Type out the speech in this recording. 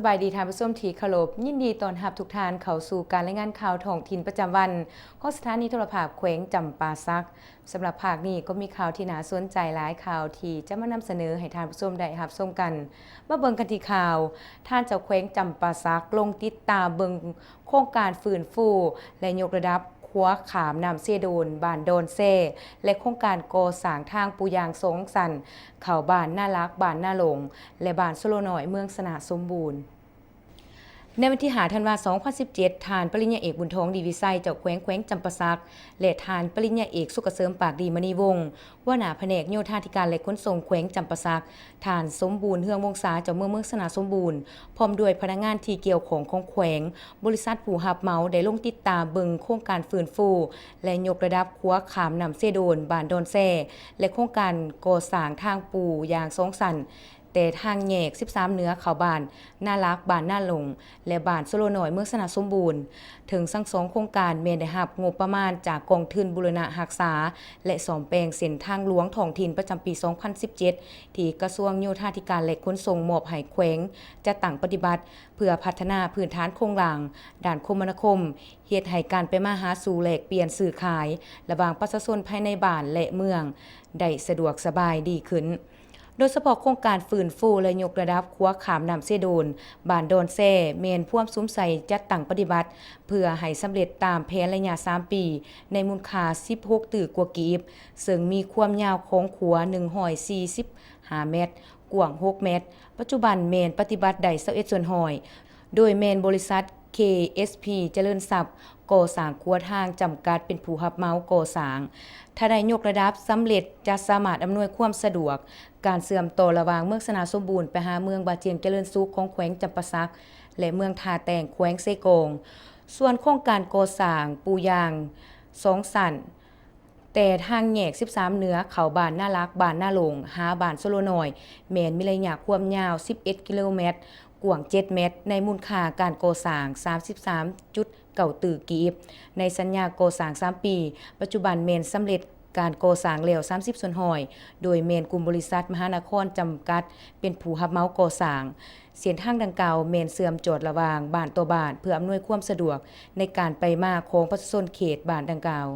บายดีท่านผู้ชมที่เคารพยินดีต้อนรับทุกท่านเข้าสู่การรายงานข่าวท้องถิ่นประจำวันของสถานีโทรภาพแขวงจำปาสักสำหรับภาคนี้ก็มีข่าวที่น่าสนใจหลายข่าวที่จะมานำเสนอให้ท่านผู้ชมได้รับชมกันมาเบิ่งกันที่ข่าวท่านเจ้าแขวงจำปาสักลงติดตามเบิ่งโครงการฟื้นฟูและยกระดับขัวขามน้ำเซโดนบ้านโดนเซและโครงการก่อสร้างทางปูยางสงสันเข้าบ้านน่ารักบ้านน่าหลงและบ้านโซโลน้อยเมืองสนาสมบูรณ์ในวันที่5 ธันวาคม 2017 ทานปริญญาเอกบุญทองดีวิไซเจ้าแขวงจำปาสักและทานปริญญาเอกสุกเกษมปากดีมณีวงศ์ว่าหน้าแผนกโยธาธิการและขนส่งแขวงจำปาสักทานสมบูรณ์เฮืองวงศาเจ้าเมืองสนาสมบูรณ์พร้อมด้วยพนักงานที่เกี่ยวของแขวงบริษัทผู้รับเหมาได้ลงติดตามเบิ่งโครงการฟื้นฟูและยกระดับขัวขามน้ำเซโดนบ้านโดนแซ่และโครงการก่อสร้างทางปูยางสองสันแต่ทางแยก13เหนือเข้าบ้านน่ารักบ้านน่าหลงและบ้านโซโลน้อยเมืองสนาสมบูรณ์ถึงทั้ง2โครงการแม่นได้รับงบประมาณจากกองทุนบูรณะรักษาและซ่อมแปลงเส้นทางหลวงท้องถิ่นประจำปี 2017 ที่กระทรวงโยธาธิการและขนส่งมอบให้แขวงจะตั้งปฏิบัติเพื่อพัฒนาพื้นฐานโครงหลังด้านคมนาคมเฮ็ดให้การไปมาหาสู่แลกเปลี่ยนซื้อขายระหว่างประชาชนภายในบ้านและเมืองได้สะดวกสบายดีขึ้นโดยเฉพาะโครงการฟื้นฟูและยกระดับขัวขามน้ำเซโดนบ้านโดนแซ่เมนพ่วมซุ้มใส่จัดตั้งปฏิบัติเพื่อให้สำเร็จตามแผนระยะ3 ปีในมูลค่า16ตื้อกว่ากีบซึ่งมีความยาวของขัว145เมตรกว้าง6เมตรปัจจุบันเมนปฏิบัติได้21ส่วนหอยโดยเมนบริษัท KSP เจริญทรัพย์ก่อสร้างขัวทางจำกัดเป็นผู้รับเหมาก่อสร้างถ้าได้ยกระดับสำเร็จจะสามารถอำนวยความสะดวกการเสื่อมต่อระหว่างเมืองสนาสมบูรณ์ไปหาเมืองบาเจียงเจริญสุขของแขวงจำปาสักและเมืองทาแตงแขวงเซโกงส่วนโครงการก่อสร้างปูยาง2สันแต่ทางแยก13เหนือเขาบ้านน่ารักบ้านน่าหลงหาบ้านโซโลน้อยแม่นมีระยะความยาว11กิโลเมตรกว้าง7เมตรในมูลค่าการก่อสร้าง 33.9 ตื้อกีบในสัญญาก่อสร้าง3 ปีปัจจุบันเมนสำเร็จการก่อสร้างแล้ว30ส่วนหอยโดยเมนกลุ่มบริษัทมหานครจำกัดเป็นผู้รับเหมาก่อสร้างเส้นทางดังกล่าวเมนเสื่อมจอดระหว่างบ้านต่อบ้านเพื่ออำนวยความสะดวกในการไปมาของประชาชนเขตบ้านดังกล่าว